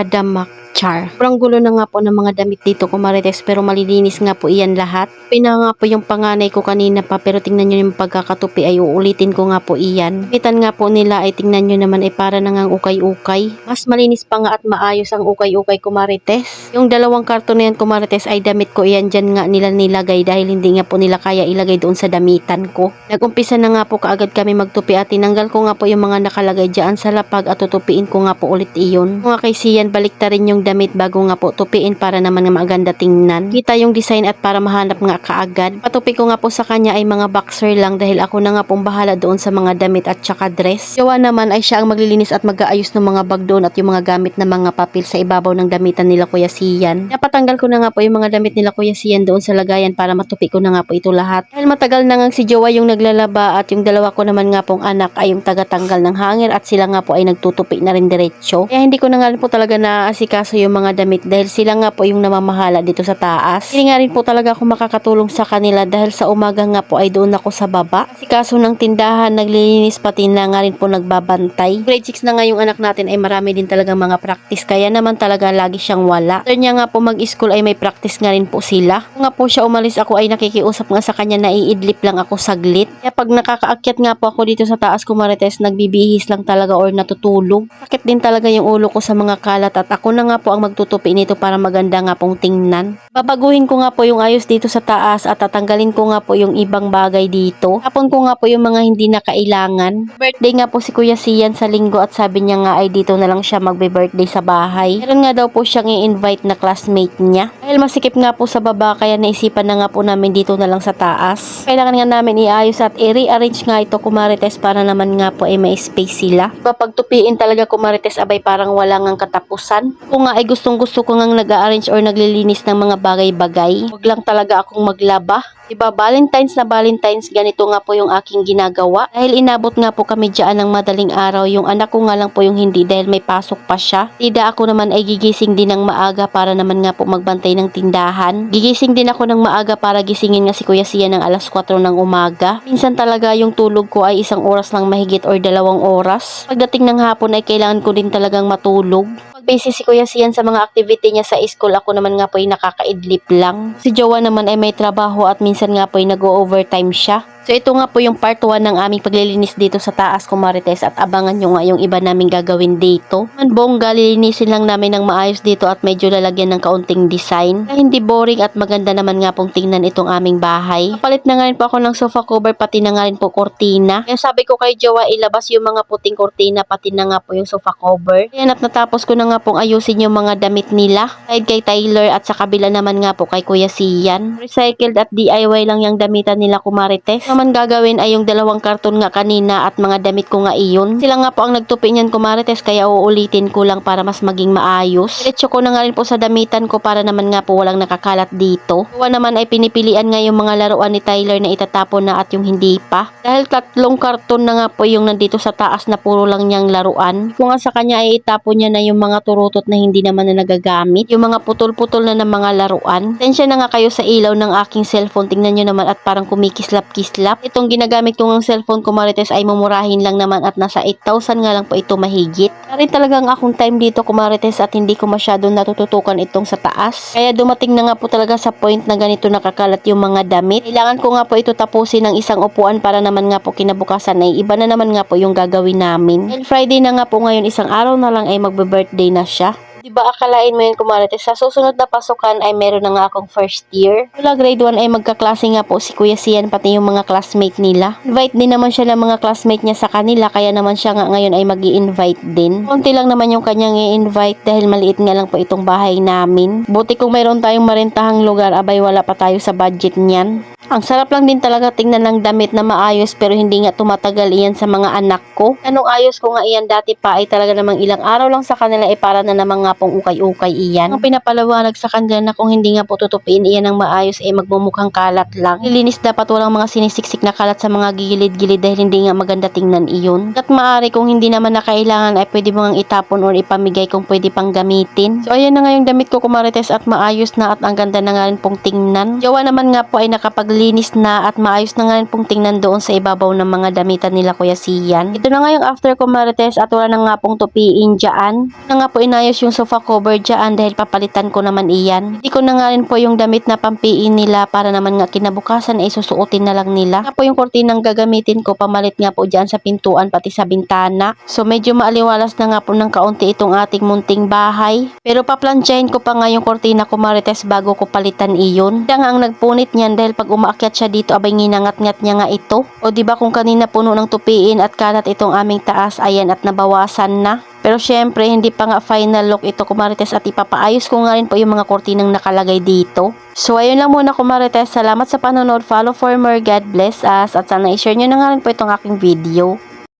kadamak. Char. Sobrang gulo na nga po ng mga damit dito kumarites pero malilinis nga po iyan lahat. Pina nga po yung panganay ko kanina pa pero tingnan nyo yung pagkakatupi ay uulitin ko nga po iyan. Mitan nga po nila ay tingnan nyo naman ay para na ngang ukay-ukay. Mas malinis pa nga at maayos ang ukay-ukay kumarites. Yung dalawang karton na yan kumarites ay damit ko iyan dyan nga nila nilagay dahil hindi nga po nila kaya ilagay doon sa damitan ko. Nagumpisa na nga po kaagad kami magtupi at tinanggal ko nga po yung mga nakalagay dyan sa lapag at tutupiin ko nga po ulit iyon. Mga kay Sian baliktarin yung damit bago nga po tupiin para naman nga maganda tingnan. Kita yung design at para mahanap nga kaagad. Patupi ko nga po sa kanya ay mga boxer lang dahil ako na nga pong bahala doon sa mga damit at saka dress. Jowa naman ay siya ang maglilinis at mag-aayos ng mga bag doon at yung mga gamit na mga papel sa ibabaw ng damitan nila Kuya Sian. Napatanggal ko na nga po yung mga damit nila Kuya Sian doon sa lagayan para matupi ko na nga po ito lahat. Dahil matagal na nga si Jowa yung naglalaba at yung dalawa ko naman nga pong anak ay yung tagatanggal ng hanger at sila nga po ay nagtutupi na rin diretsyo. Kaya hindi ko na nga po talaga naaasikaso yung mga damit dahil sila nga po yung namamahala dito sa taas. Hindi nga rin po talaga ako makakatulong sa kanila dahil sa umaga nga po ay doon ako sa baba. Asikaso ng tindahan, naglilinis pati na nga rin po nagbabantay. Grade 6 na nga yung anak natin ay marami din talaga mga practice kaya naman talaga lagi siyang wala. After niya nga po mag-school ay may practice nga rin po sila. Kung nga po siya umalis ako ay nakikiusap nga sa kanya na iidlip lang ako saglit. Kaya pag nakakaakyat nga po ako dito sa taas kumarites, nagbibihis lang talaga or natutulog. Sakit din talaga yung ulo ko sa mga kalat at ako na nga po ang magtutupi nito para maganda nga pong tingnan. Babaguhin ko nga po yung ayos dito sa taas at tatanggalin ko nga po yung ibang bagay dito. Tapon ko nga po yung mga hindi na kailangan. Birthday nga po si Kuya Sian sa linggo at sabi niya nga ay dito na lang siya magbe-birthday sa bahay. Meron nga daw po siyang i-invite na classmate niya. Dahil masikip nga po sa baba kaya naisipan na nga po namin dito na lang sa taas. Kailangan nga namin iayos at i-rearrange nga ito kumarites para naman nga po ay may space sila. Pagtupiin talaga kumarites abay parang wala ngang katapusan. Kung nga ay gustong gusto ko ngang nag-arrange or naglilinis ng mga bagay-bagay. Huwag lang talaga akong maglaba. Diba, Valentine's na Valentine's, ganito nga po yung aking ginagawa. Dahil inabot nga po kami dyan ng madaling araw, yung anak ko nga lang po yung hindi dahil may pasok pa siya. Tida ako naman ay gigising din ng maaga para naman nga po magbantay ng tindahan. Gigising din ako ng maaga para gisingin nga si Kuya Sian ng alas 4 ng umaga. Minsan talaga yung tulog ko ay 1 oras lang mahigit or 2 oras. Pagdating ng hapon ay kailangan ko din talagang matulog. Busy si Kuya Sian sa mga activity niya sa school, ako naman nga po ay nakakaidlip lang. Si Jowa naman ay may trabaho at minsan nga po ay nag-overtime siya. So ito nga po yung part 1 ng aming paglilinis dito sa taas kumarites at abangan nyo nga yung iba naming gagawin dito. Bongga, lilinisin lang namin ng maayos dito at medyo lalagyan ng kaunting design. Kaya hindi boring at maganda naman nga pong tingnan itong aming bahay. Kapalit na nga rin po ako ng sofa cover pati na nga rin po kortina. Kaya sabi ko kay Jowa ilabas yung mga puting kortina pati na nga po yung sofa cover. Kaya natapos ko na nga pong ayusin yung mga damit nila. Side kay Tyler at sa kabila naman nga po kay Kuya Sian. Recycled at DIY lang yung damitan nila kumarites. Naman gagawin ay yung 2 karton nga kanina at mga damit ko nga iyon. Sila nga po ang nagtupi niyan kumarites kaya uulitin ko lang para mas maging maayos. Diretso ko na nga rin po sa damitan ko para naman nga po walang nakakalat dito. Kuha naman ay pinipilian nga yung mga laruan ni Tyler na itatapon na at yung hindi pa. Dahil 3 karton na nga po yung nandito sa taas na puro lang niyang laruan. Kung nga sa kanya ay itapon niya na yung mga turutot na hindi naman na nagagamit. Yung mga putol-putol na ng mga laruan. Tensya na nga kayo sa ilaw ng aking cellphone. Tingnan nyo naman at parang kumikislap-kislap. Itong ginagamit ko ng cellphone kumarites ay mumurahin lang naman at nasa 8,000 nga lang po ito mahigit. Rin talagang akong time dito kumarites at hindi ko masyadong natututukan itong sa taas. Kaya dumating na nga po talaga sa point na ganito nakakalat yung mga damit. Kailangan ko nga po ito tapusin ng isang upuan para naman nga po kinabukasan ay iba na naman nga po yung gagawin namin. And Friday na nga po ngayon, isang araw na lang ay magbe-birthday na siya. Diba akalain mo yun kumarites, sa susunod na pasukan ay meron na nga akong first year. Mula grade 1 ay magkaklase nga po si Kuya Sian pati yung mga classmate nila. Invite din naman siya ng mga classmate niya sa kanila kaya naman siya nga ngayon ay mag-i-invite din. Konti lang naman yung kanyang i-invite dahil maliit nga lang po itong bahay namin. Buti kung mayroon tayong marentahang lugar abay wala pa tayo sa budget niyan. Ang sarap lang din talaga tingnan ng damit na maayos pero hindi nga tumatagal iyan sa mga anak ko. Anong ayos ko nga iyan dati pa ay talaga namang ilang araw lang sa kanila ay para na namang nga pong ukay-ukay iyan. Ang pinapalawanag sa kanila na kung hindi nga po tutupiin iyan ng maayos ay magmumukhang kalat lang. Nilinis dapat walang mga sinisiksik na kalat sa mga gilid-gilid dahil hindi nga maganda tingnan iyon. At maaari kung hindi naman na kailangan ay pwede mo ngang itapon or ipamigay kung pwede pang gamitin. So ayan na nga yung damit ko kumarites at maayos na at ang ganda na nga rin pong tingnan. Jowa naman nga po ay nakapag nilinis na at maayos na nga rin pong tingnan doon sa ibabaw ng mga damitan nila Kuya Sian. Ito na nga yung after ko Marites at wala na nga pong tupiin dyan. Na nga po inayos yung sofa cover dyan dahil papalitan ko naman iyan. Hindi ko na nga rin po yung damit na pampiin nila para naman nga kinabukasan ay susuotin na lang nila. Nga po yung kortinang gagamitin ko pamalit nga po dyan sa pintuan pati sa bintana. So medyo maaliwalas na nga po ng kaunti itong ating munting bahay. Pero paplansyahin ko pa nga yung kortina ko Marites bago ko palitan iyon. Siya nga ang nagpunit niyan dahil pag umaakyat siya dito abay nginangat-ngat niya nga ito. O diba kung kanina puno ng tupiin at kalat itong aming taas, ayan at nabawasan na. Pero syempre hindi pa nga final look ito Kumarites at ipapaayos ko nga rin po yung mga kortinang nakalagay dito. So ayun lang muna Kumarites, salamat sa panonood, follow for more, God bless us at sana i-share nyo na nga rin po itong aking video.